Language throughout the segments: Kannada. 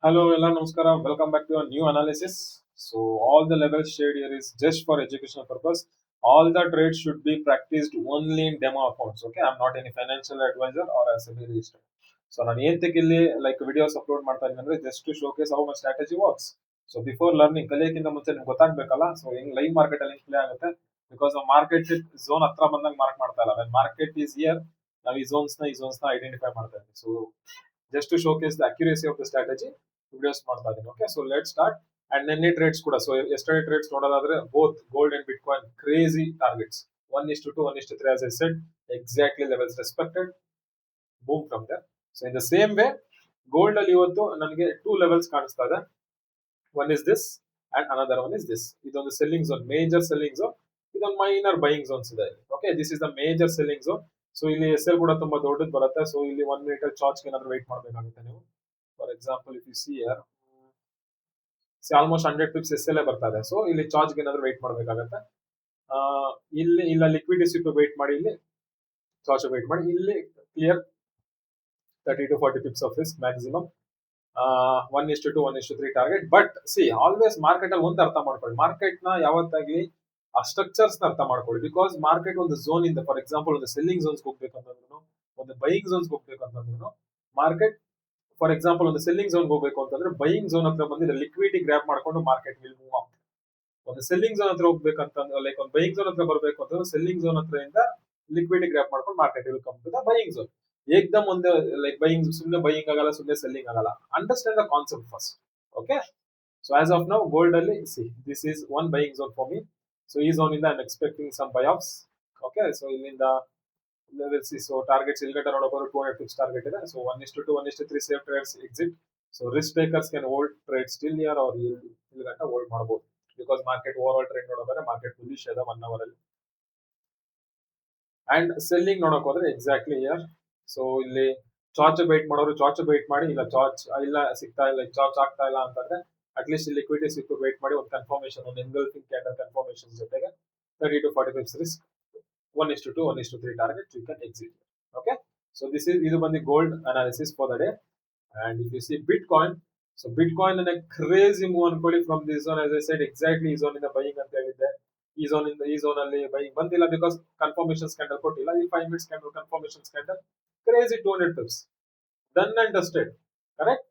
Hello, Ella Namaskara. Welcome back to a new analysis. So, all the levels shared here is just for educational purpose. All the trades should be practiced only in demo accounts. Okay, I'm not any financial advisor or a SEBI registered. So, ನಾನು ಏಂತಕ್ಕೆ ಇಲ್ಲಿ ಲೈಕ್ ವಿಡಿಯೋಸ್ ಅಪ್ಲೋಡ್ ಮಾಡ್ತಾ ಇದ್ದೀನಿ ಅಂದ್ರೆ just to showcase how my strategy works. So before learning ಕಲಿಯೋಕ್ಕಿಂತ ಮುಂಚೆ ನಿಮ್ಗೆ ಗೊತ್ತಾಗಬೇಕಲ್ಲ. ಸೊ ಹೆಂಗ್ ಲೈವ್ ಮಾರ್ಕೆಟ್ ಅಲ್ಲಿ ಪ್ಲೇ ಆಗುತ್ತೆ ಬಿಕಾಸ್ ನಾವು ಮಾರ್ಕೆಟ್ ಝೋನ್ ಹತ್ರ ಬಂದಾಗ ಮಾರ್ಕ್ ಮಾಡ್ತಾ ಇಲ್ಲ. ವೆನ್ ಮಾರ್ಕೆಟ್ ಈಸ್ ಹಿಯರ್ ನಾವು ಈ ಝೋನ್ಸ್ ನ ಐಡೆಂಟಿಫೈ ಮಾಡ್ತಾ ಇದ್ದೀವಿ. So just to showcase the accuracy of the strategy videos ಮಾಡ್ತಾ ಇದ್ದೀನಿ. Okay, so let start. And ನಿನ್ನೆ ಟ್ರೇಡ್ಸ್ ಕೂಡ, ಸೊ ಎಸ್ಟರ್ಡೇ ಟ್ರೇಡ್ಸ್ ನೋಡೋದಾದ್ರೆ both gold and bitcoin crazy targets 1:2 1:3 as I said, exactly levels respected, boom from there. So in the same way gold ಅಲ್ಲಿ ಇವತ್ತು ನನಗೆ ಟೂ ಲೆವೆಲ್ಸ್ ಕಾಣಿಸ್ತಾ ಇದೆ. One is this and another one is this. ಇದೊಂದು selling zone, major selling zone. ಇದೊಂದು ಮೈನರ್ ಬೈಯಿಂಗ್ ಝೋನ್ಸ್ ಇದೆ. Okay, this is the major selling zone. So ಇಲ್ಲಿ ಎಸ್ ಎಲ್ ಕೂಡ ತುಂಬಾ ದೊಡ್ಡದು ಬರುತ್ತೆ. ಸೊ ಇಲ್ಲಿ 1 ಮಿನಿಟ್ ಚಾರ್ಜ್ ಏನಾದ್ರು ವೇಟ್ ಮಾಡಬೇಕಾಗುತ್ತೆ ನೀವು. For example if you see here almost 100 pips S L ಬರ್ತಾ ಇದೆ. ಸೊ ಇಲ್ಲಿ ಚಾರ್ಜ್ ಏನಾದ್ರು ವೇಟ್ ಮಾಡಬೇಕಾಗುತ್ತೆ. ಇಲ್ಲಿ ಇಲ್ಲ ಲಿಕ್ವಿಡ್ ಸಿಪ್ ವೇಟ್ ಮಾಡಿ, ಇಲ್ಲಿ ಚಾರ್ಜ್ ವೇಟ್ ಮಾಡಿ, ಇಲ್ಲಿ clear 30 to 40 pips of risk maximum. 1:2 1:3 target. But C always market ಅಲ್ಲಿ ಒಂದು ಅರ್ಥ ಮಾಡ್ಕೊಳ್ಳಿ, ಮಾರ್ಕೆಟ್ ನ ಯಾವತ್ತಾಗ್ಲಿ ಆ ಸ್ಟ್ರಕ್ಚರ್ಸ್ ನ ಅರ್ಥ ಮಾಡ್ಕೊಳ್ಳಿ. ಬಿಕಾಸ್ ಮಾರ್ಕೆಟ್ ಒಂದು ಝೋನ್ ಇಂದ, ಫಾರ್ ಎಕ್ಸಾಂಪಲ್ ಒಂದು ಸೆಲ್ಲಿಂಗ್ ಝೋನ್ಸ್ ಹೋಗ್ಬೇಕಂತಂದ್ರು, ಒಂದು ಬೈಯಿಂಗ್ ಝೋನ್ಸ್ ಹೋಗ್ಬೇಕಂತಂದ್ರು, ಮಾರ್ಕೆಟ್ ಫಾರ್ ಎಕ್ಸಾಂಪಲ್ ಒಂದು ಸೆಲ್ಲಿಂಗ್ ಝೋನ್ ಹೋಗ್ಬೇಕು ಅಂತಂದ್ರೆ ಬೈಯಿಂಗ್ ಝೋನ್ ಹತ್ರ ಬಂದಿದ್ರೆ ಲಿಕ್ವಿಡಿಟಿ ಗ್ರ್ಯಾಪ್ ಮಾಡ್ಕೊಂಡು ಮಾರ್ಕೆಟ್ ವಿಲ್ ಮೂವ್ ಅಪ್. ಒಂದು ಸೆಲ್ಲಿಂಗ್ ಝೋನ್ ಹತ್ರ ಹೋಗ್ಬೇಕಂತಂದ್ರೆ, ಲೈಕ್ ಒಂದು ಬೈಯಿಂಗ್ ಝೋನ್ ಹತ್ರ ಬರಬೇಕು ಅಂತಂದ್ರೆ ಸೆಲ್ಲಿಂಗ್ ಝೋನ್ ಹತ್ರ ಇಂದ ಲಿಕ್ವಿಡಿಟಿ ಗ್ರ್ಯಾಪ್ ಮಾಡ್ಕೊಂಡು market will come to the buying zone. ಏಕ್ದಮ್ ಒಂದು ಲೈಕ್ ಬೈಯಿಂಗ್, ಸುಮ್ಮನೆ ಬೈಯಿಂಗ್ ಆಗಲ್ಲ, ಸುಮ್ಮನೆ ಸೆಲ್ಲಿಂಗ್ ಆಗಲ್ಲ. Understand the concept first. Okay, so as of now gold ಅಲ್ಲಿ see this is one buying zone for me. So ಈ ಝೋನ್ ಇಂದ I am expecting some buy offs. Okay, so ಇಲ್ಲಿಂದ ಲೆವೆಲ್ ಸಿ. ಸೊ ಟಾರ್ಗೆಟ್ಸ್ ಇಲ್ಗಡೆ ನೋಡಬಹುದು 200 ಪಿಪ್ಸ್ ಟಾರ್ಗೆಟ್ ಇದೆ. So 1:2 1:3 safe trades exit. So risk takers can hold trade still here are ಇಲ್ಗಂಟ ಹೋಲ್ಡ್ ಮಾಡಬಹುದು. Because market over all trend ನೋಡೋದಾದ್ರೆ ಮಾರ್ಕೆಟ್ ಬುಲ್ಲಿಶ್ ಇದೆ 1 ಅವರ್ ಅಲ್ಲಿ. ಅಂಡ್ ಸೆಲ್ಲಿಂಗ್ ನೋಡಕ್ ಹೋದ್ರೆ ಎಕ್ಸಾಕ್ಟ್ಲಿ ಹಿಯರ್. ಸೊ ಇಲ್ಲಿ ಚಾರ್ಜ್ ವೇಟ್ ಮಾಡೋರು ಚಾರ್ಜ್ ವೇಟ್ ಮಾಡಿ, ಇಲ್ಲ ಚಾರ್ಜ್ ಇಲ್ಲ ಸಿಗ್ತಾ ಇಲ್ಲ, ಚಾರ್ಜ್ ಆಗ್ತಾ ಇಲ್ಲ ಅಂತಂದ್ರೆ ಅಟ್ಲೀಸ್ಟ್ ಇಲ್ಲಿ ಲಿಕ್ವಿಡಿಟಿ ಸಿಕ್ಕು ವೇಟ್ ಮಾಡಿ, ಒಂದು ಕನ್ಫರ್ಮೇಶನ್, ಒಂದು ಎನ್ಗಲ್ಫಿಂಗ್ ಕ್ಯಾಂಡಲ್ ಕನ್ಫರ್ಮೇಶನ್ ಜೊತೆಗೆ 30 to 40 pips risk, 1:2 1:3 target you can exit. Okay, so this is ಇದು ಬಂದು gold analysis for the day. And if you see bitcoin, so bitcoin ಅನ್ನ ಕ್ರೇಜಿ ಮೂವ್ ಅನ್ಕೊಳ್ಳಿ from this zone. As I said exactly ಈ ಝೋನ್ ಇಂದ ಬೈಯಿಂಗ್ ಅಂತ ಹೇಳಿದ್ದೆ. ಈ ಝೋನ್ ಅಲ್ಲಿ ಬೈಯಿಂಗ್ ಬಂದಿಲ್ಲ ಬಿಕಾಸ್ ಕನ್ಫರ್ಮೇಶನ್ ಕ್ಯಾಂಡಲ್ ಕೊಟ್ಟಿಲ್ಲ. ಈ 5 minutes candle confirmation candle crazy 200 pips done and dusted, correct?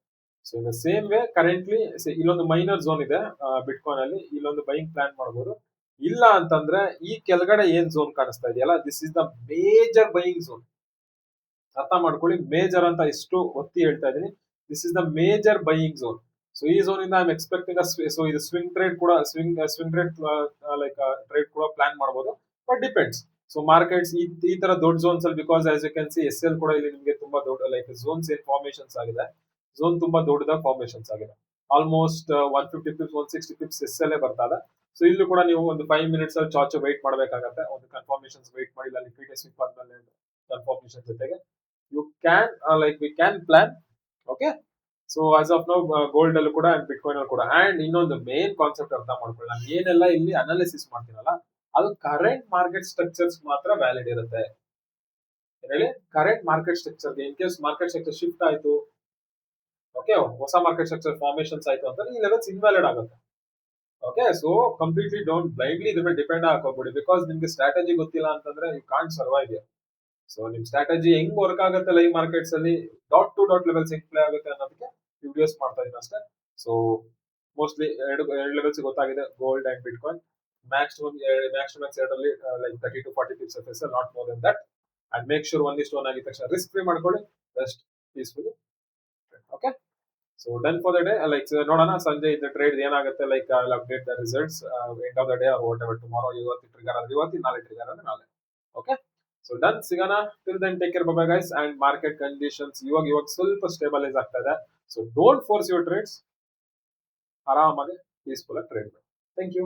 So in the same way currently ಇಲ್ಲೊಂದು ಮೈನರ್ ಝೋನ್ ಇದೆ ಬಿಟ್ ಕಾಯಿನ್ ಅಲ್ಲಿ, ಇಲ್ಲೊಂದು ಬೈಯಿಂಗ್ ಪ್ಲಾನ್ ಮಾಡಬಹುದು. ಇಲ್ಲ ಅಂತಂದ್ರೆ ಈ ಕೆಳಗಡೆ ಏನ್ ಝೋನ್ ಕಾಣಿಸ್ತಾ ಇದೆಯಲ್ಲ, this is the major buying zone. ಅರ್ಥ ಮಾಡ್ಕೊಳ್ಳಿ, ಮೇಜರ್ ಅಂತ ಎಷ್ಟು ಒತ್ತಿ ಹೇಳ್ತಾ ಇದೀನಿ. This is the major buying zone. So ಈ ಝೋನ್ ಇಂದ ಐ ಆಮ್ ಎಕ್ಸ್ಪೆಕ್ಟಿಂಗ್ ಸೊ ಇದು ಸ್ವಿಂಗ್ ಟ್ರೇಡ್ ಕೂಡ, ಸ್ವಿಂಗ್ ಟ್ರೇಡ್ ಲೈಕ್ ಟ್ರೇಡ್ ಕೂಡ ಪ್ಲಾನ್ ಮಾಡಬಹುದು. But depends. ಸೊ ಮಾರ್ಕೆಟ್ಸ್ ಈ ತರ ದೊಡ್ಡ ಝೋನ್ಸ್ ಅಲ್ಲಿ, because as you can see S L ಕೂಡ ಇಲ್ಲಿ ನಿಮಗೆ ತುಂಬಾ ದೊಡ್ಡ ಲೈಕ್ ಝೋನ್ಸ್ ಏನ್ ಫಾರ್ಮೇಶನ್ಸ್ ಆಗಿದೆ, ಝೋನ್ ತುಂಬಾ ದೊಡ್ಡದಾಗಿ ಫಾರ್ಮೇಶನ್ಸ್ ಆಗಿದೆ. Almost 150 pips 160 pips S L ಬರ್ತಾ ಇದೆ. ಸೊ ಇಲ್ಲೂ ಕೂಡ ನೀವು ಒಂದು 5 minutes ಅಲ್ಲಿ ಚಾರ್ಜ್ ವೇಟ್ ಮಾಡಬೇಕಾಗತ್ತೆ, ಒಂದು ಕನ್ಫರ್ಮೇಶನ್ಸ್ ವೇಟ್ ಮಾಡಿ, ಇಲ್ಲ ಲಿಕ್ವಿಡಿಟಿ ಸ್ವಿಪ್ ಆದ್ಮೇಲೆ ಕನ್ಫರ್ಮೇಶನ್ ಜೊತೆಗೆ you can like we can plan. Okay, so as of now gold ಅಲ್ಲೂ ಕೂಡ ಅಂಡ್ ಬಿಟ್ ಕಾಯಿನ್ ಅಲ್ಲೂ ಕೂಡ. ಅಂಡ್ ಇನ್ನೊಂದು ಮೇನ್ ಕಾನ್ಸೆಪ್ಟ್ ಅರ್ಥ ಮಾಡ್ಕೊಳ್ಳಿ, ನಾನು ಏನೆಲ್ಲ ಇಲ್ಲಿ ಅನಾಲಿಸಿಸ್ ಮಾಡ್ತೀನಲ್ಲ ಅದು ಕರೆಂಟ್ ಮಾರ್ಕೆಟ್ ಸ್ಟ್ರಕ್ಚರ್ಸ್ ಮಾತ್ರ ವ್ಯಾಲಿಡ್ ಇರುತ್ತೆ. ಹೇಳಿ, current market structure in case market structure shift ಆಯ್ತು, ಓಕೆ, ಹೊಸ ಮಾರ್ಕೆಟ್ ಸ್ಟ್ರಕ್ಚರ್ ಫಾರ್ಮೇಶನ್ಸ್ ಆಯ್ತು ಅಂತಂದ್ರೆ ಈ ಲೆವೆಲ್ಸ್ ಇನ್ವ್ಯಾಲಿಡ್ ಆಗುತ್ತೆ. Okay, so completely don't blindly depend ಹಾಕೋಬಿಡಿ. ಬಿಕಾಸ್ ನಿಮ್ಗೆ ಸ್ಟ್ರಾಟಜಿ ಗೊತ್ತಿಲ್ಲ ಅಂತಂದ್ರೆ ಯು ಕಾಂಟ್ ಸರ್ವೈವ್. ಸೊ ನಿಮ್ ಸ್ಟ್ರಾಟಜಿ ಹೆಂಗ್ ವರ್ಕ್ ಆಗುತ್ತೆ ಲೈವ್ ಮಾರ್ಕೆಟ್ಸ್ ಅಲ್ಲಿ, ಡಾಟ್ ಟು ಡಾಟ್ ಲೆವೆಲ್ಸ್ ಹೆಂಗ್ ಪ್ಲೇ ಆಗುತ್ತೆ ಅನ್ನೋದಕ್ಕೆ ವಿಡಿಯೋಸ್ ಮಾಡ್ತಾ ಇದೀನಿ ಅಷ್ಟೇ. ಸೊ ಮೋಸ್ಟ್ಲಿ ಎರಡು ಲೆವೆಲ್ಸ್ ಗೊತ್ತಾಗಿದೆ, gold and bitcoin. Maximum ಎರಡರಲ್ಲಿ like 30 to 40 pips F S, not more than that. And make sure 1:1 ಆಗಿದ ತಕ್ಷಣ ರಿಸ್ಕ್ ಫ್ರೀ ಮಾಡ್ಕೊಳ್ಳಿ, best peacefully. Okay, so done for the day. Like ನೋಡೋಣ ಸಂಜೆ ಇದು ಟ್ರೇಡ್ ಏನಾಗುತ್ತೆ. Like I will update the results end of the day or whatever tomorrow. ಇವತ್ತು ಟ್ರಿಗರ್ ಆದ್ರೆ ಇವತ್ತು, ನಾಳೆ ಟ್ರಿಗರ್ ಅಂದ್ರೆ ನಾಳೆ. ಓಕೆ, ಸೊ ಡನ್, ಸಿಗೋಣ. Till then take care, bye guys. And market conditions ಇವಾಗ ಸ್ವಲ್ಪ ಸ್ಟೇಬಲೈಸ್ ಆಗ್ತಾ ಇದೆ. So don't force your trades, ಆರಾಮಾಗಿ ಪೀಸ್ಫುಲ್ ಆಗಿ ಟ್ರೇಡ್ ಮಾಡಿ. Thank you.